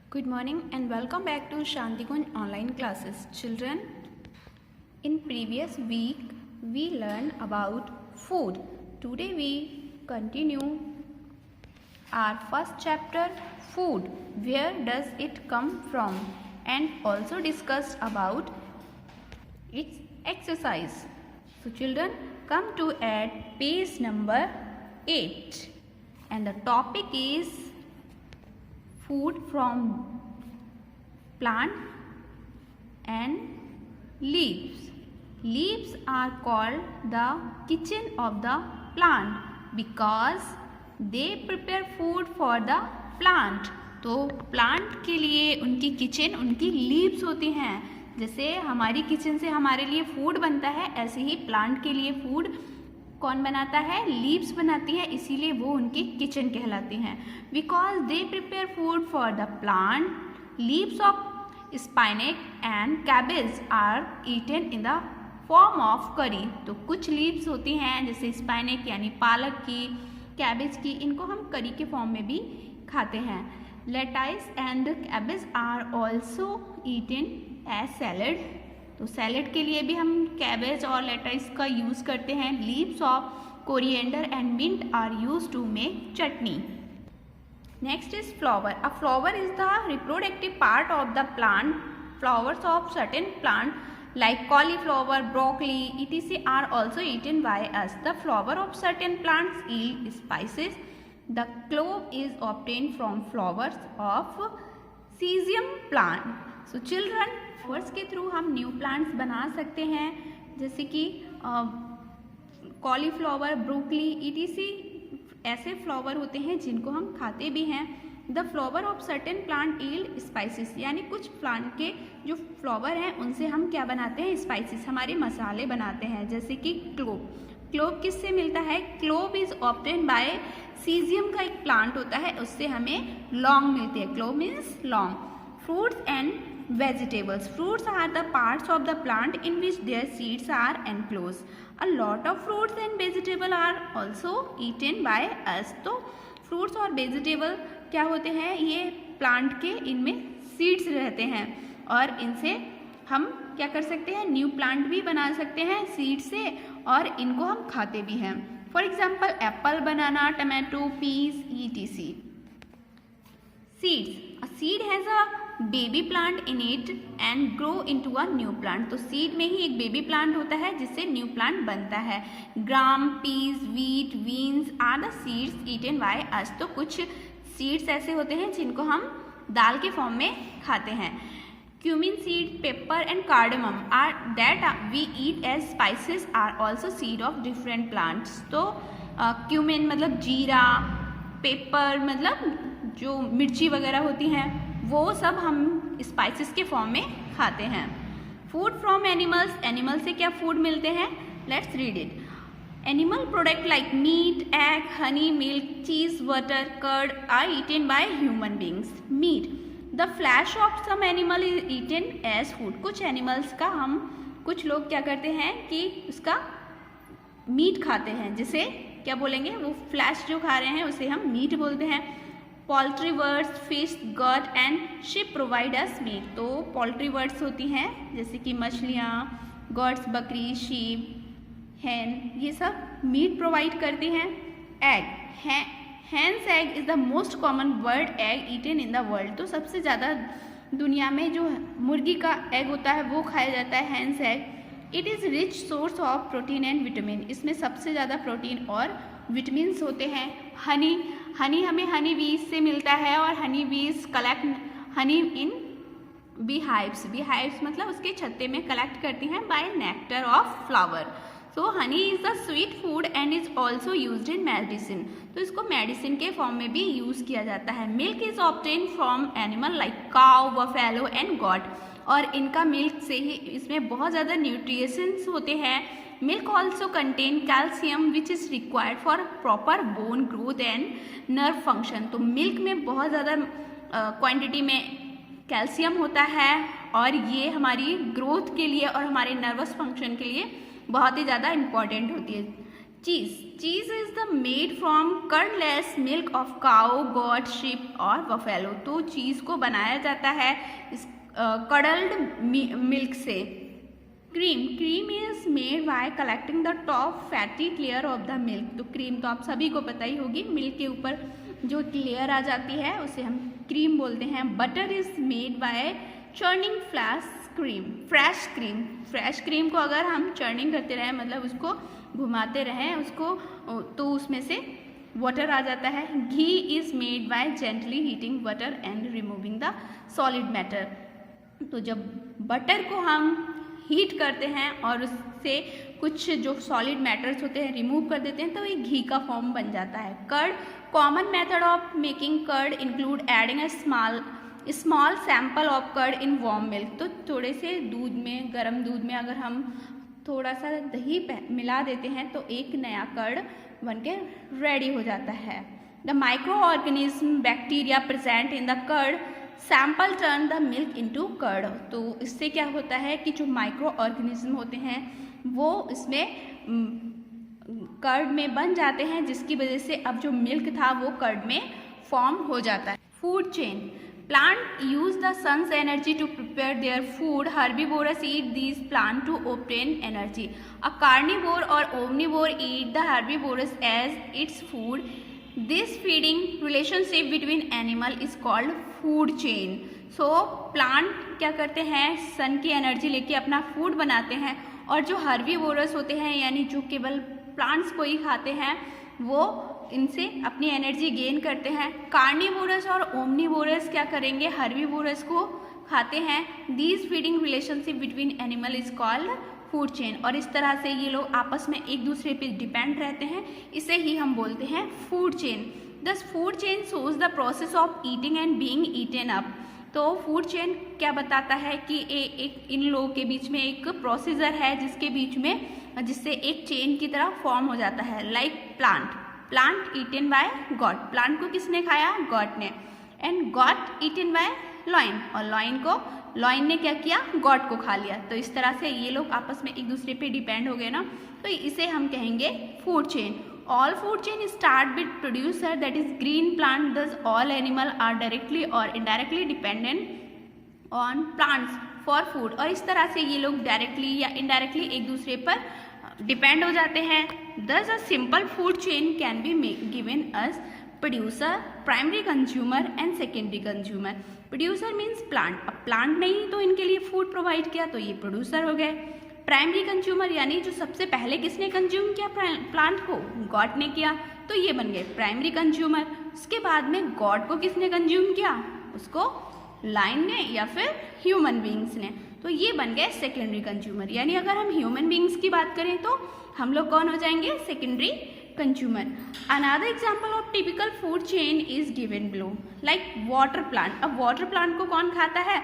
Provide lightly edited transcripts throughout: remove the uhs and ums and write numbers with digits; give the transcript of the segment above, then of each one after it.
Good morning and welcome back to Shantikun online classes. Children, in previous week we learned about food. Today we continue our first chapter, food. Where does it come from? And also discussed about its exercise. So children, come to at page number 8 and the topic is food from plant and leaves. Leaves are called the kitchen of the plant because they prepare food for the plant. तो plant के लिए उनकी kitchen उनकी leaves होती हैं. जैसे हमारी kitchen से हमारे लिए फूड बनता है, ऐसे ही प्लांट के लिए फूड कौन बनाता है? लीव्स बनाती है, इसीलिए वो उनकी किचन कहलाती हैं. Because they prepare food for the plant, leaves of spinach and cabbage are eaten in the form of curry. तो कुछ लीव्स होती हैं जैसे स्पाइनेक यानी पालक की, कैबेज की, इनको हम करी के फॉर्म में भी खाते हैं. Lettuce and cabbage are also eaten as salad. तो सैलेड के लिए भी हम कैबेज और लेटाइस का यूज़ करते हैं. Leaves of coriander and mint are use to make chutney. Next is flower. A flower is the reproductive part of the plant. Flowers of certain plant like cauliflower, broccoli, etc. are also eaten by us. The flower of certain plants yield spices. The clove is obtained from flowers of caesium plant. So children, flowers के through हम new plants बना सकते हैं जैसे कि cauliflower, broccoli, etc. ऐसे flower होते हैं जिनको हम खाते भी हैं. The flower of certain plant yield spices, यानी कुछ प्लांट के जो फ्लावर हैं उनसे हम क्या बनाते हैं? स्पाइसेस, हमारे मसाले बनाते हैं. जैसे कि क्लोव. क्लोव किससे मिलता है? Clove is obtain bye caesium का एक प्लांट होता है, उससे हमें लौंग मिलती है. क्लोव मीन्स लौंग. Fruits and vegetables. Fruits are the parts of the plant in which their seeds are enclosed. A lot of fruits and vegetables are also eaten by us. तो फ्रूट्स और वेजिटेबल क्या होते हैं? ये plant के इनमें seeds रहते हैं और इनसे हम क्या कर सकते हैं? न्यू प्लांट भी बना सकते हैं सीड से और इनको हम खाते भी हैं. For example apple, banana, tomato, peas, etc. Seeds. A seed has a baby plant in it and grow into a new plant. तो सीड में ही एक बेबी प्लांट होता है जिससे न्यू प्लांट बनता है. Gram, peas, wheat, beans are the seeds eaten by us. तो कुछ सीड्स ऐसे होते हैं जिनको हम दाल के फॉर्म में खाते हैं. Cumin seed, pepper and cardamom are that we eat as spices are also seed of different plants. तो क्यूमिन मतलब जीरा, पेपर मतलब जो मिर्ची वगैरह होती हैं, वो सब हम स्पाइसेस के फॉर्म में खाते हैं. Food from animals. एनिमल से क्या फूड मिलते हैं? Let's read it. Animal product like meat, egg, honey, milk, cheese, butter, curd are eaten by human beings. Meat. The flesh of some animal is eaten as food. कुछ animals का हम कुछ लोग क्या करते हैं कि उसका मीट खाते हैं, जिसे क्या बोलेंगे? वो फ्लैश जो खा रहे हैं उसे हम मीट बोलते हैं. Poultry birds, fish, goat and sheep provide us meat. तो पोल्ट्री वर्ड्स होती हैं जैसे कि मछलियाँ, गॉड्स बकरी, शीप, हैन, ये सब मीट प्रोवाइड करती हैं. Egg. Hen's egg is the most common bird egg eaten in the world. तो सबसे ज़्यादा दुनिया में जो मुर्गी का एग होता है वो खाया जाता है, hence egg. It is rich source of protein and vitamin. इसमें सबसे ज़्यादा प्रोटीन और विटामिन्स होते हैं. हनी. हनी हमें हनी बीज से मिलता है और honey bees collect honey in bee hives. Bee hives मतलब उसके छत्ते में कलेक्ट करती हैं by nectar of flower. So honey is the sweet food and is also used in medicine. तो इसको मेडिसिन के फॉर्म में भी यूज़ किया जाता है. Milk is obtain from animal like cow, buffalo and got. और इनका मिल्क से ही इसमें बहुत ज़्यादा न्यूट्रिशंस होते हैं. Milk also contain calcium which is required for proper bone growth and nerve function. तो मिल्क में बहुत ज़्यादा क्वांटिटी में कैल्शियम होता है और ये हमारी ग्रोथ के लिए और हमारे नर्वस फंक्शन के लिए बहुत ही ज़्यादा इम्पॉर्टेंट होती है. चीज is the made from cordless milk of cow, got, ship और बफेलो। तो चीज को बनाया जाता है इस कडल्ड मिल्क से। Cream is made bye collecting the top fatty layer of the milk. तो क्रीम तो आप सभी को पता ही होगी, मिल्क के ऊपर जो लेयर आ जाती है उसे हम क्रीम बोलते हैं। Butter is made bye churning fresh cream को अगर हम चर्निंग करते रहें, मतलब उसको घुमाते रहें उसको, तो उसमें से वाटर आ जाता है। Ghee is made by gently heating butter and removing the solid matter. तो जब बटर को हम हीट करते हैं और उससे कुछ जो सॉलिड मैटर्स होते हैं रिमूव कर देते हैं, तो ये घी का फॉर्म बन जाता है। Curd, common method of making curd include adding a small sample of curd in warm milk. तो थोड़े से दूध में, गर्म दूध में अगर हम थोड़ा सा दही मिला देते हैं तो एक नया कर्ड बनके रेडी हो जाता है। The micro organism bacteria present in the curd sample turn the milk into curd. तो इससे क्या होता है कि जो माइक्रो ऑर्गेनिज्म होते हैं वो इसमें कर्ड में बन जाते हैं, जिसकी वजह से अब जो मिल्क था वो कर्ड में फॉर्म हो जाता है। Food chain, plant use the sun's energy to prepare their food. Herbivores eat these plant to obtain energy. A carnivore or omnivore eat the herbivores as its food. This feeding relationship between animal is called food chain. So plant क्या करते हैं, सन की energy लेके अपना food बनाते हैं, और जो हर्बीवोरस होते हैं यानी जो केवल प्लांट्स को ही खाते हैं वो इनसे अपनी एनर्जी गेन करते हैं। कार्निवोरस और ओमनिवोरस क्या करेंगे, हर्बीवोरस को खाते हैं। These feeding relationship between animal is called food chain. और इस तरह से ये लोग आपस में एक दूसरे पे डिपेंड रहते हैं, इसे ही हम बोलते हैं food chain. This food chain shows the process of eating and being eaten up. तो फूड चेन क्या बताता है कि एक इन लोगों के बीच में एक प्रोसीजर है जिसके बीच में, जिससे एक चेन की तरह फॉर्म हो जाता है। Like plant eaten by goat, plant को किसने खाया, गॉड ने। And goat eaten by lion, और लॉइन ने क्या किया, गॉड को खा लिया। तो इस तरह से ये लोग आपस में एक दूसरे पे डिपेंड हो गए ना, तो इसे हम कहेंगे food chain. All food chain start with producer, that is green plant. Thus all animal are directly or indirectly dependent on plants for food. और इस तरह से ये लोग डायरेक्टली या इनडायरेक्टली एक दूसरे पर डिपेंड हो जाते हैं। Thus a simple food chain can be given as producer, primary consumer and secondary consumer. Producer means plant. अब plant ने ही तो इनके लिए फूड प्रोवाइड किया, तो ये प्रोड्यूसर हो गए। प्राइमरी कंज्यूमर यानी जो सबसे पहले किसने कंज्यूम किया प्लांट को, गॉड ने किया, तो ये बन गए प्राइमरी कंज्यूमर। उसके बाद में गॉड को किसने कंज्यूम किया, उसको लाइन ने या फिर ह्यूमन बींग्स ने, तो ये बन गए सेकेंडरी कंज्यूमर। यानी अगर हम ह्यूमन बींग्स की बात करें तो हम लोग कौन हो जाएंगे, secondary consumer. Another example of typical food chain is given below, like water plant. अब वाटर प्लांट को कौन खाता है,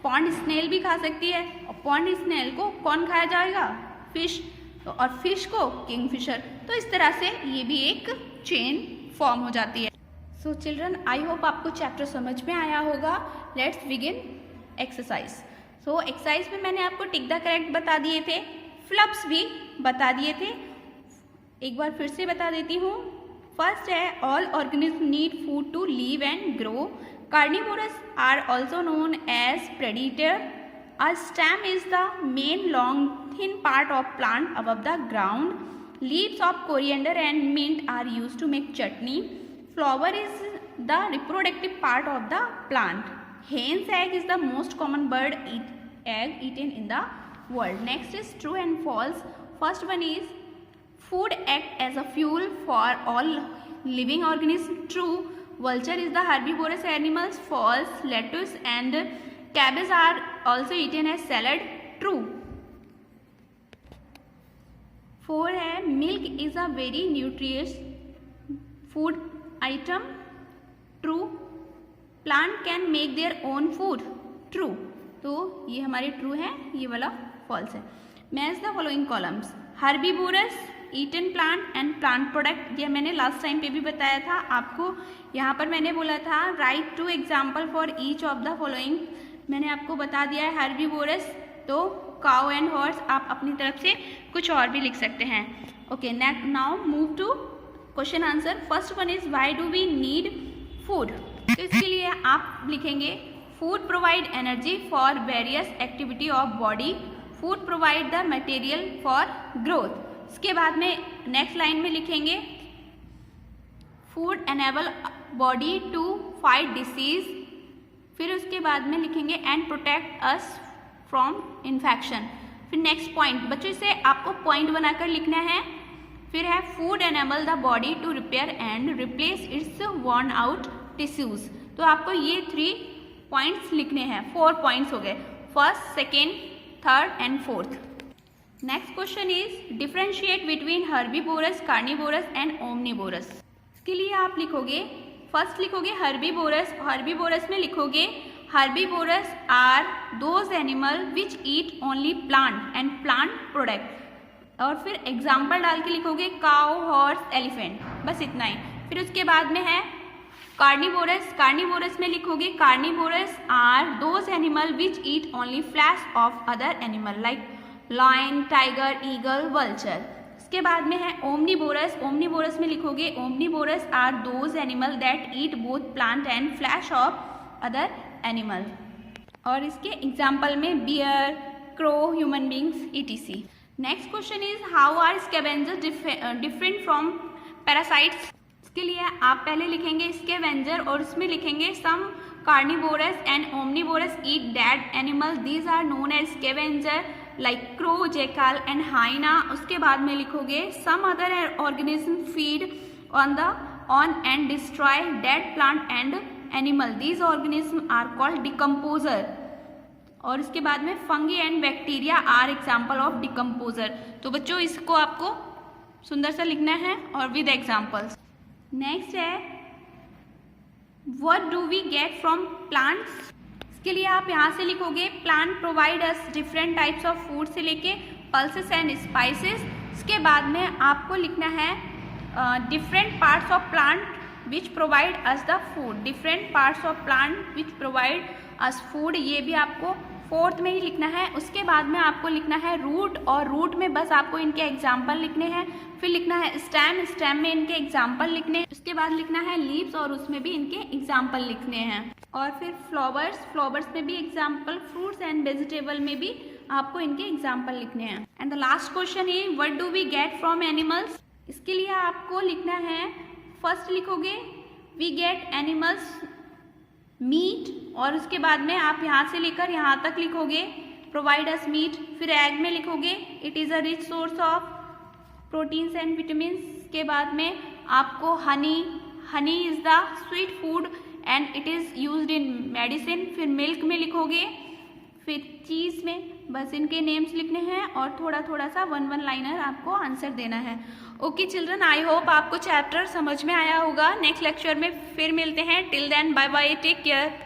पॉन्ड स्नेल भी खा सकती है, और पॉन्ड स्नेल को कौन खाया जाएगा, फिश, और फिश को किंगफिशर। तो इस तरह से ये भी एक चेन फॉर्म हो जाती है। सो चिल्ड्रन, आई होप आपको चैप्टर समझ में आया होगा। Let's begin exercise. So exercise में मैंने आपको टिक द करेक्ट बता दिए थे, फ्लप्स भी बता दिए थे, एक बार फिर से बता देती हूँ। फर्स्ट है, all organism need food to live and grow. Carnivores are also known as predator. A stem is the main long thin part of plant above the ground. Leaves of coriander and mint are used to make chutney. Flower is the reproductive part of the plant. Hen's egg is the most common bird egg eaten in the world. Next is true and false. First one is food act as a fuel for all living organisms. True. Vulture is the herbivorous animals. False. Lettuce and cabbage are also eaten as salad. True. 4 है, milk is a very nutritious food item. True. Plant can make their own food. True. तो ये हमारे true है, ये वाला false है। Match the following columns. Herbivores, eaten plant and plant product, ये मैंने लास्ट टाइम पे भी बताया था आपको। यहाँ पर मैंने बोला था write two example for each of the following, मैंने आपको बता दिया है। हर्बीवोरस तो काउ एंड हॉर्स, आप अपनी तरफ से कुछ और भी लिख सकते हैं। Okay, now move to question answer. First one is why do we need food. तो इसके लिए आप लिखेंगे food provide energy for various activity of body, food provide the material for growth. इसके बाद में नेक्स्ट लाइन में लिखेंगे food enable body to fight disease, फिर उसके बाद में लिखेंगे and protect us from infection. फिर नेक्स्ट पॉइंट, बच्चों इसे आपको पॉइंट बनाकर लिखना है। फिर है food enable the body to repair and replace its worn out tissues. तो आपको ये 3 पॉइंट्स लिखने हैं, 4 पॉइंट्स हो गए, first, second, third and fourth. Next question is differentiate between herbivores, carnivores and omnivores. इसके लिए आप लिखोगे, फर्स्ट लिखोगे हर्बीवोरस, हर्बीवोरस में लिखोगे herbivores are those animal which eat only plant and plant product, और फिर एग्जाम्पल डाल के लिखोगे काउ, हॉर्स, एलिफेंट, बस इतना ही। फिर उसके बाद में है कार्निवोरस, कार्निवोरस में लिखोगे carnivores are those animal which eat only flesh of other animal like lion, tiger, eagle, vulture. इसके बाद में है ओमनिवोरस, ओमनिवोरस में लिखोगे omnivores are those animal that eat both plant and flesh of other animal, और इसके example में bear, crow, human beings, etc. Next question is how are scavengers different from parasites. इसके लिए आप पहले लिखेंगे स्कैवेंजर और उसमें लिखेंगे some carnivorous and omnivores eat dead animal, these are known as scavenger like crow, jackal and hyena. उसके बाद में लिखोगे some other organism feed on and destroy dead plant and animal, these organism are called decomposer. और इसके बाद में fungi and bacteria are example of decomposer. तो बच्चों इसको आपको सुंदर सा लिखना है और विद एग्जाम्पल्स। नेक्स्ट है what do we get from plants. इसके लिए आप यहाँ से लिखोगे plant provide us different types of food से लेके पल्सेस एंड स्पाइसेस। इसके बाद में आपको लिखना है different parts of plant which provide us the food, different parts of plant which provide us food, ये भी आपको 4th में ही लिखना है। उसके बाद में आपको लिखना है रूट, और रूट में बस आपको इनके एग्जाम्पल लिखने हैं। फिर लिखना है स्टेम, स्टेम में इनके एग्जाम्पल लिखने हैं। उसके बाद लिखना है लीव्स और उसमें भी इनके एग्जाम्पल लिखने हैं। और फिर फ्लावर्स, फ्लावर्स में भी एग्जाम्पल, फ्रूट्स एंड वेजिटेबल में भी आपको इनके एग्जाम्पल लिखने हैं। And the last question is what do we get from animals. इसके लिए आपको लिखना है फर्स्ट लिखोगे वी गेट एनिमल्स मीट, और उसके बाद में आप यहाँ से लेकर यहाँ तक लिखोगे प्रोवाइड अस मीट। फिर एग में लिखोगे it is a rich source of proteins and vitamins. के बाद में आपको Honey, Honey is the sweet food and it is used in medicine. फिर मिल्क में लिखोगे, फिर चीज़ में बस इनके नेम्स लिखने हैं और थोड़ा थोड़ा सा 1 लाइनर आपको आंसर देना है। ओके चिल्ड्रन, आई होप आपको चैप्टर समझ में आया होगा। नेक्स्ट लेक्चर में फिर मिलते हैं। Till then bye bye, take care.